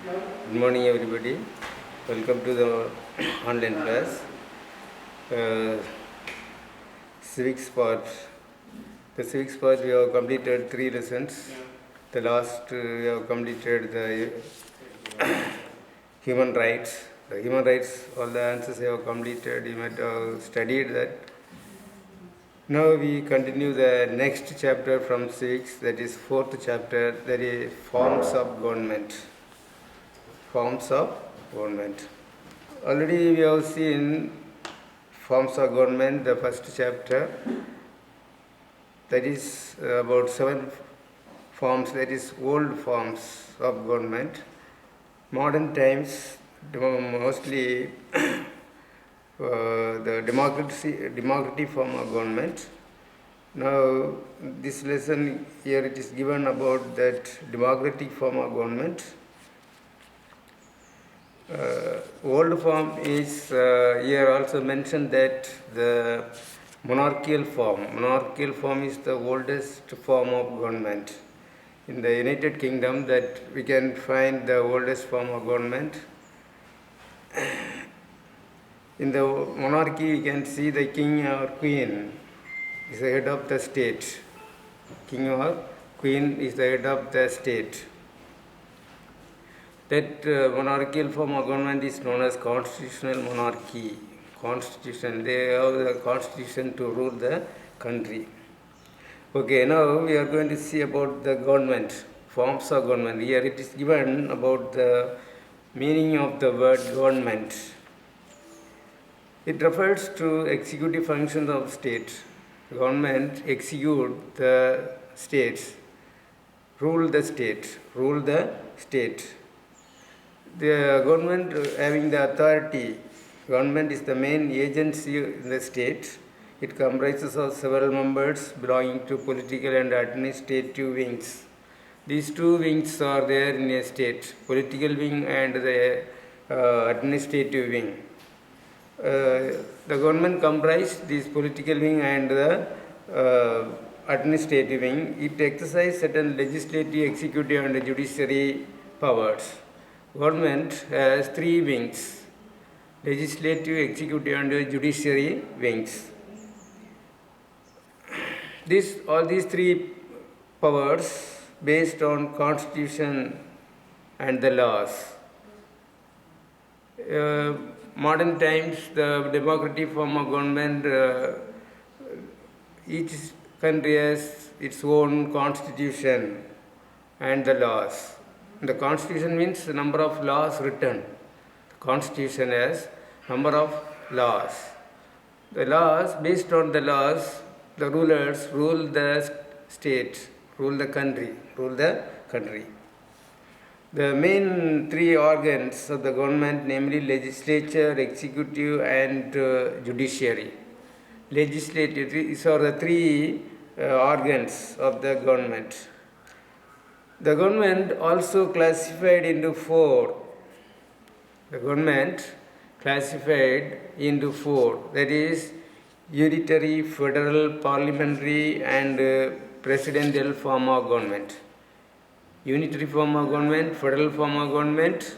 Good morning, everybody. Welcome to the online class. Uh, civics part. The civics part we have completed 3 lessons. The last we have completed the human rights. The human rights, all the answers we have completed. You might have studied that. Now we continue the next chapter from civics. That is fourth chapter. That is forms of government. Forms of government. Already we have seen forms of government, the first chapter. That is about 7 forms, that is old forms of government. Modern times, mostly the democratic form of government. Now, this lesson here it is given about that democratic form of government. Old form is here also mentioned that the monarchical form. Monarchical form is the oldest form of government. In the United Kingdom, that we can find the oldest form of government. In the monarchy, you can see the king or queen is the head of the state. King or queen is the head of the state. That monarchical form of government is known as constitutional monarchy. Constitution, they have the constitution to rule the country. Okay, now we are going to see about the government, forms of government. Here it is given about the meaning of the word government. It refers to executive functions of state. Government execute the states, rule the state, rule the state. The government having the authority, government is the main agency in the state. It comprises of several members belonging to political and administrative wings. These two wings are there in a state, political wing and the administrative wing. The government comprises this political wing and the administrative wing. It exercises certain legislative, executive and judiciary powers. Government has 3 wings: legislative, executive and judiciary wings. All these 3 powers based on constitution and the laws. Modern times, the democratic form of government, each country has its own constitution and the laws. The constitution means the number of laws written. The constitution has number of laws. The laws, based on the laws, the rulers rule the state, rule the country. The main 3 organs of the government, namely legislature, executive and judiciary. Legislative, these are the 3 organs of the government. The government also classified into 4. The government classified into 4. That is unitary, federal, parliamentary and presidential form of government. Unitary form of government, federal form of government,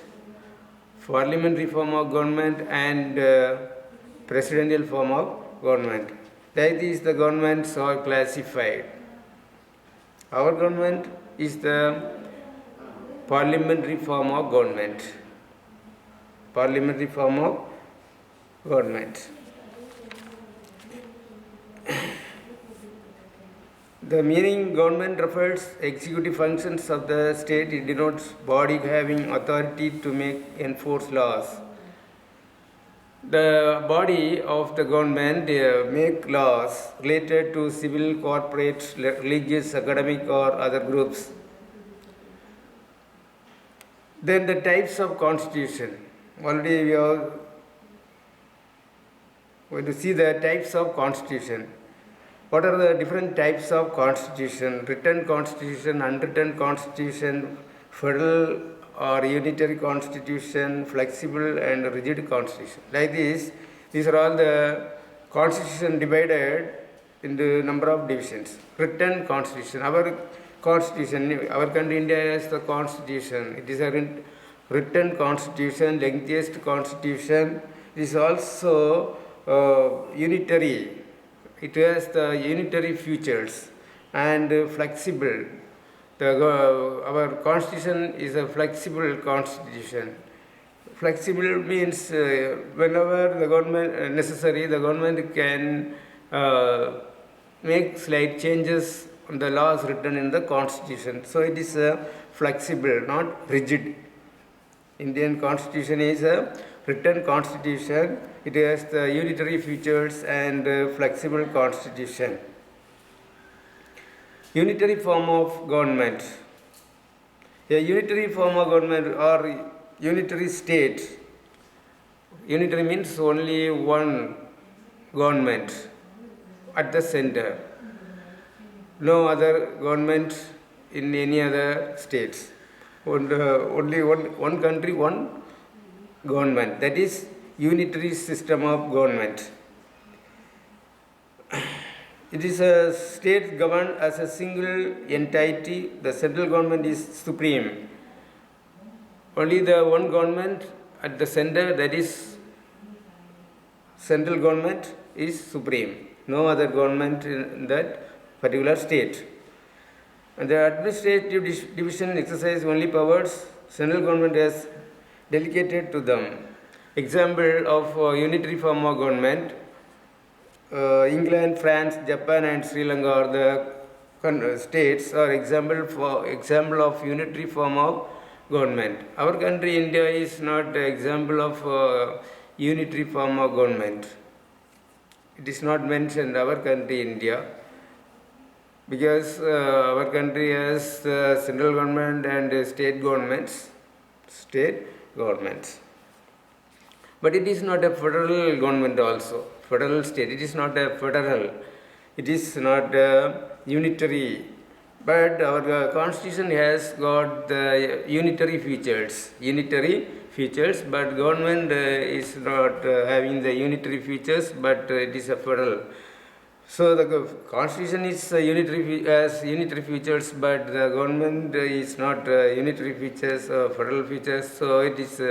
parliamentary form of government and presidential form of government. Like this the governments are classified. Our government is the parliamentary form of government. Parliamentary form of government. The meaning government refers executive functions of the state. It denotes body having authority to enforce laws. The body of the government make laws related to civil, corporate, religious, academic or other groups. Then the types of constitution. Already we are going to see the types of constitution. What are the different types of constitution? Written constitution, unwritten constitution, federal or unitary constitution, flexible and rigid constitution. Like this, these are all the constitution divided into number of divisions. Written constitution. Our constitution, our country India has the constitution. It is written constitution, lengthiest constitution. It is also unitary. It has the unitary features and flexible. Our constitution is a flexible constitution. Flexible means whenever the government necessary, the government can make slight changes on the laws written in the constitution. So it is flexible, not rigid. Indian constitution is a written constitution. It has the unitary features and flexible constitution. Unitary form of government. A unitary form of government or unitary state. Unitary means only one government at the center. No other government in any other states. Only one country, one government. That is unitary system of government. It is a state governed as a single entity. The central government is supreme. Only the one government at the center, that is central government, is supreme. No other government in that particular state. And the administrative division exercise only powers central government has delegated to them. Example of unitary form of government. England, France, Japan and Sri Lanka are the states are example of unitary form of government. Our country India is not example of unitary form of government. It is not mentioned our country India because our country has central government and state governments. But it is not a federal government also. Federal state. It is not a federal. It is not unitary. But our constitution has got the unitary features. But government is not having the unitary features, but it is a federal. So the constitution is has unitary features, but the government is not unitary features or federal features. So it is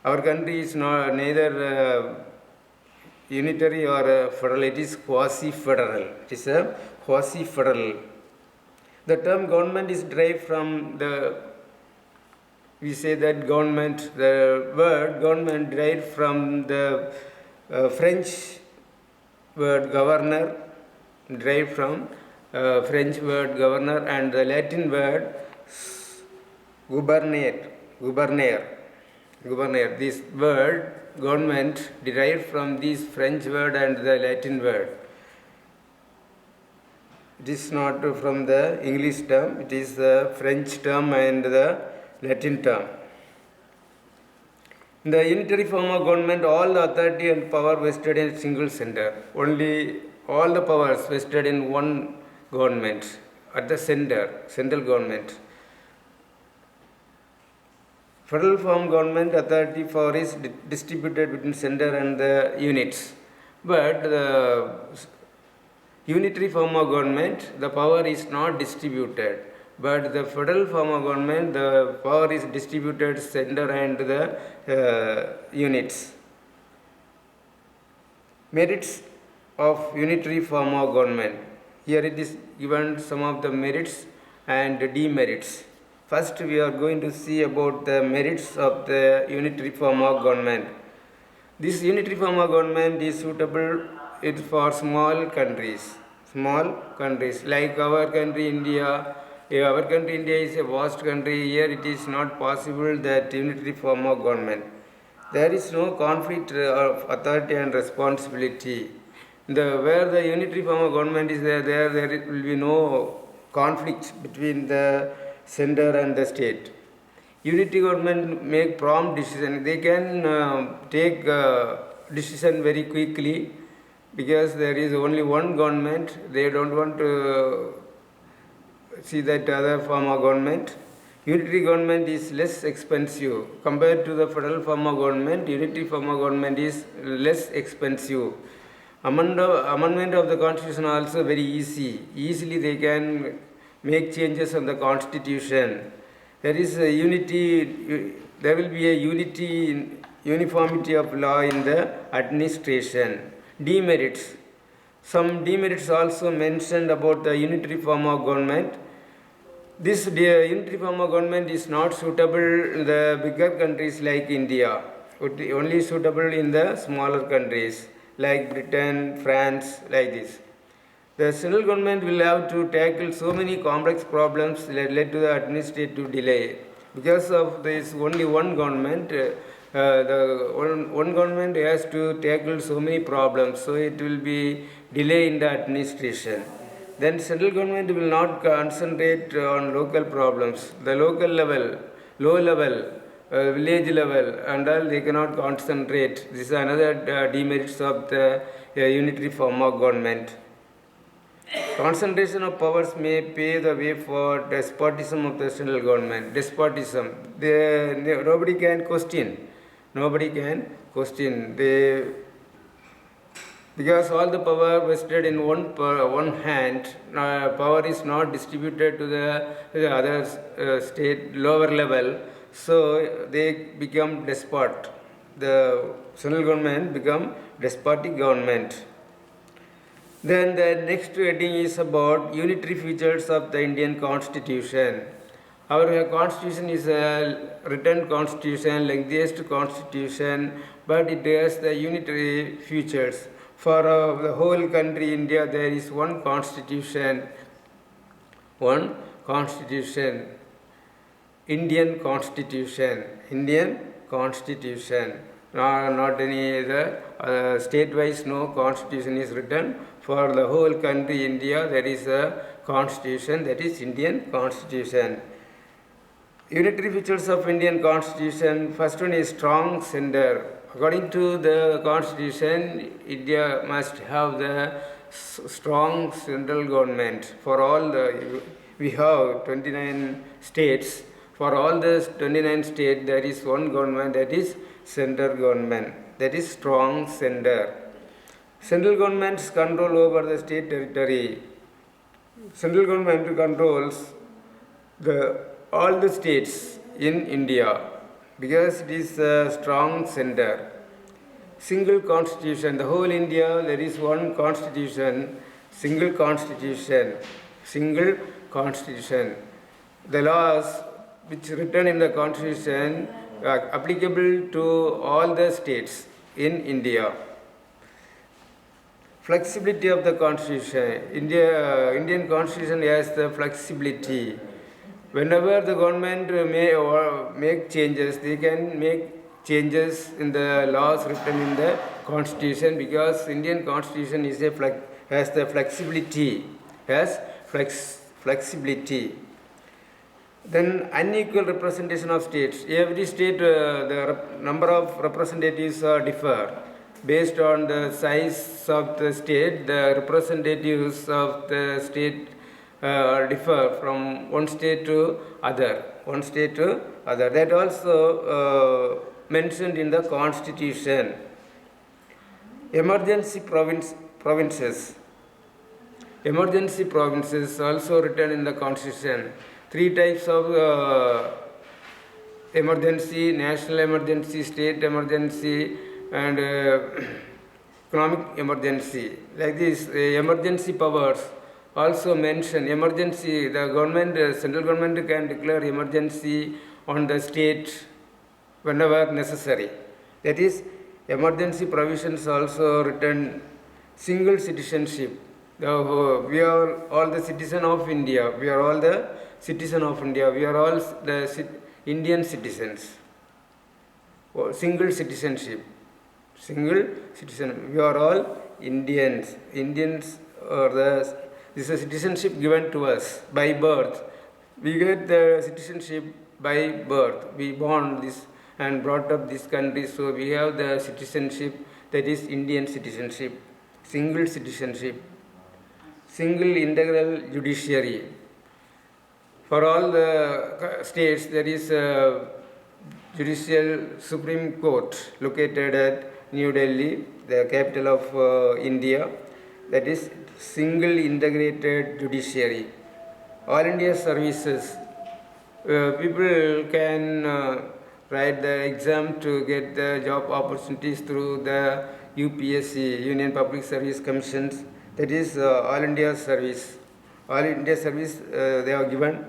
our country is not neither unitary or federal. It is quasi-federal. It is a quasi-federal. The term government is derived from we say that government, the word government derived from the French word governor, derived from French word governor and the Latin word gouverner. This word government derived from this French word and the Latin word. It is not from the English term, it is the French term and the Latin term. In the unitary form of government, all the authority and power vested in a single center. Only all the powers vested in one government at the center, central government. Federal form government authority power is distributed between center and the units. But the unitary form of government, the power is not distributed. But the federal form of government, the power is distributed center and the units. Merits of unitary form of government. Here it is given some of the merits and demerits. First, we are going to see about the merits of the unitary form of government. This unitary form of government is suitable for small countries like our country India. Our country India is a vast country. Here it is not possible that unitary form of government. There is no conflict of authority and responsibility. Where the unitary form of government is there will be no conflict between the center and the state. Unity government make prompt decision. They can take decision very quickly because there is only one government. They don't want to see that other form of government. Unitary government is less expensive compared to the federal form of government. Unitary form of government is less expensive. Amendment of the constitution also very easy. Easily they can make changes on the constitution there is a unity, there will be a uniformity of law in the administration. Demerits. Some demerits also mentioned about the unitary form of government. This unitary form of government is not suitable in the bigger countries like India, only suitable in the smaller countries like Britain, France, like this. The central government will have to tackle so many complex problems that led to the administrative delay. Because of this only one government, the one government has to tackle so many problems, so it will be delay in the administration. Then central government will not concentrate on local problems. The local level, low level, village level and all they cannot concentrate. This is another demerits of the unitary form of government. Concentration of powers may pave the way for despotism of the central government. Despotism. Nobody can question. Nobody can question. Because all the power vested in one hand, power is not distributed to the other state lower level, so they become despot. The central government become despotic government. Then the next heading is about unitary features of the Indian Constitution. Our constitution is a written constitution, lengthiest constitution, but it has the unitary features. For the whole country India, there is one constitution, Indian Constitution, not any other state-wise. No constitution is written. For the whole country India, there is a constitution, that is Indian Constitution. Unitary features of Indian Constitution. First one is strong center. According to the Constitution, India must have the strong central government. For all we have 29 states. For all the 29 states, there is one government, that is central government. That is strong center. Central government's control over the state territory. Central government controls all the states in India because it is a strong center. Single constitution. The whole India, there is one constitution, single constitution. The laws which written in the constitution are applicable to all the states in India. Flexibility of the constitution. Indian constitution has the flexibility. Whenever the government may make changes, they can make changes in the laws written in the constitution because Indian constitution is has the flexibility. Then unequal representation of states. Every state, the number of representatives differ. Based on the size of the state, the representatives of the state differ from one state to other. That also mentioned in the constitution. Emergency provinces. Emergency provinces also written in the constitution. 3 types of emergency: national emergency, state emergency, and economic emergency. Like this, emergency powers also mention. Emergency, the government, central government can declare emergency on the state whenever necessary. That is, emergency provisions also written. Single citizenship. We are all the citizen of India. We are all the citizen of India. We are all the Indian citizens. Single citizenship. We are all Indians. Indians are this is a citizenship given to us by birth. We get the citizenship by birth. We born this and brought up this country, so we have the citizenship, that is Indian citizenship. Single citizenship. Single integral judiciary. For all the states, there is a judicial Supreme Court located at New Delhi, the capital of India. That is single integrated judiciary. All India services. people can write the exam to get the job opportunities through the UPSC, Union Public Service Commissions, that is All India Service. All India Service they are given.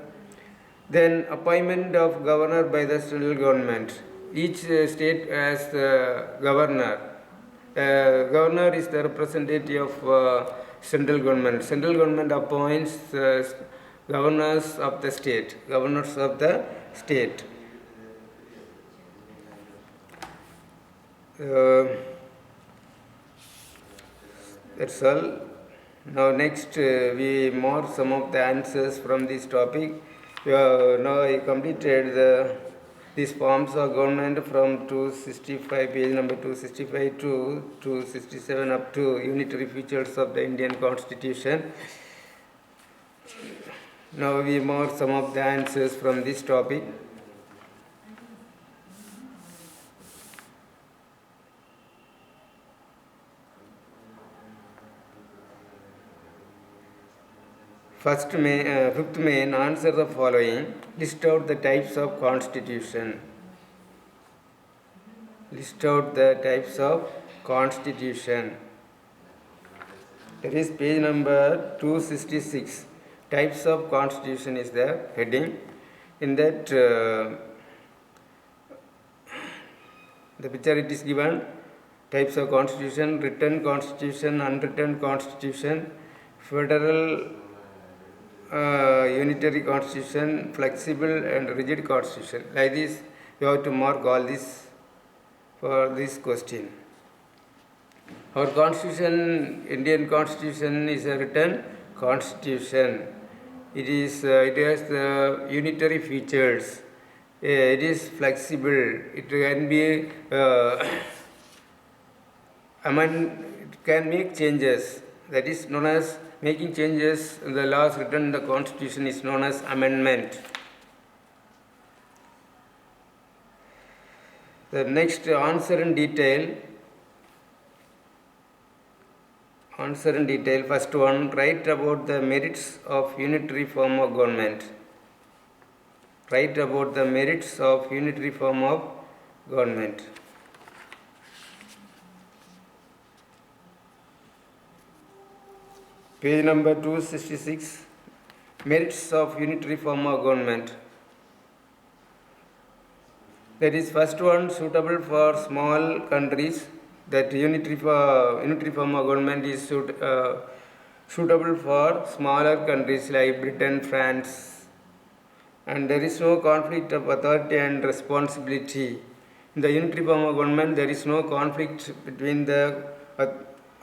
Then appointment of governor by the central government. Each state has the governor. Governor is the representative of central government. Central government appoints governors of the state. Governors of the state. That's all. Now next we mark some of the answers from this topic. Now I completed these forms of government from 265, page number 265 to 267 up to unitary features of the Indian Constitution. Now we mark some of the answers from this topic. Fifth main, answer the following. List out the types of constitution. List out the types of constitution. That is page number 266. Types of constitution is the heading. In that the picture it is given. Types of constitution: written constitution, unwritten constitution, federal unitary constitution, flexible and rigid constitution. Like this, you have to mark all this for this question. Our constitution, Indian constitution, is a written constitution. It has the unitary features. It is flexible. It can be it can make changes. That is known as making changes in the laws written in the constitution is known as amendment. The next, answer in detail. Answer in detail. First one, write about the merits of unitary form of government. Write about the merits of unitary form of government. Page number 266, merits of unitary form of government. That is first one, suitable for small countries. That unitary form of government is suitable for smaller countries like Britain, France, and there is no conflict of authority and responsibility. In the unitary form of government, there is no conflict between the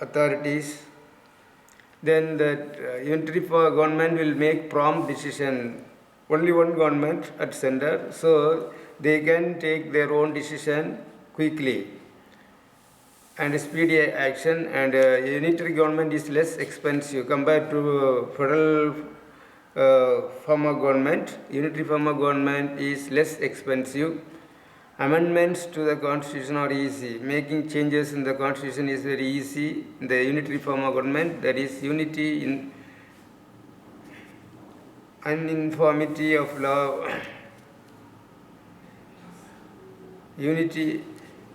authorities. Then the unitary government will make prompt decision. Only one government at center, so they can take their own decision quickly and speedy action. And unitary government is less expensive compared to federal form of government. Unitary form of government is less expensive. Amendments to the constitution are easy. Making changes in the constitution is very easy. In the unitary form of government, there is unity in uniformity of law,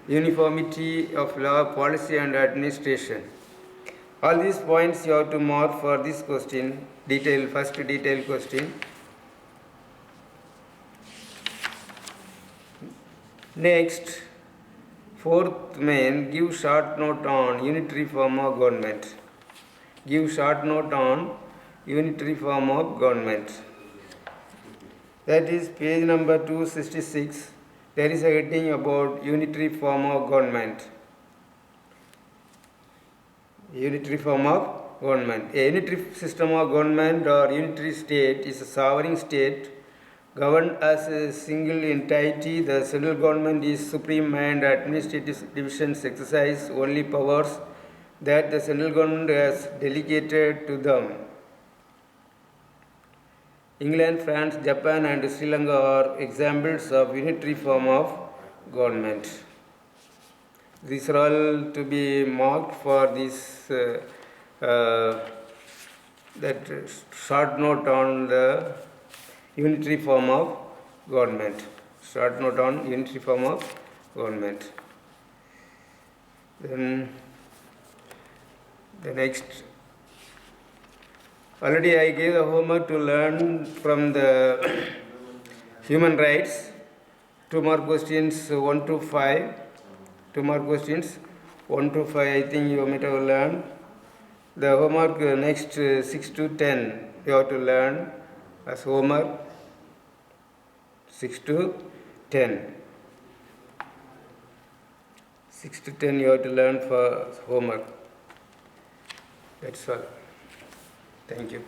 uniformity of law, policy and administration. All these points you have to mark for this question. First detail question. Next, fourth main, give short note on unitary form of government. Give short note on unitary form of government. That is page number 266. There is a heading about unitary form of government. Unitary form of government. A unitary system of government or unitary state is a sovereign state governed as a single entity. The central government is supreme and administrative divisions exercise only powers that the central government has delegated to them. England, France, Japan and Sri Lanka are examples of unitary form of government. These are all to be marked for this that short note on the unitary form of government. Short note on unitary form of government. Then the next, already I gave the homework to learn from the human rights. 2 more questions 1 to 5. 2 more questions 1 to 5. I think you might have learned. The homework next 6 to 10 you have to learn as homework. 6 to 10. 6 to 10 you have to learn for homework. That's all. Thank you.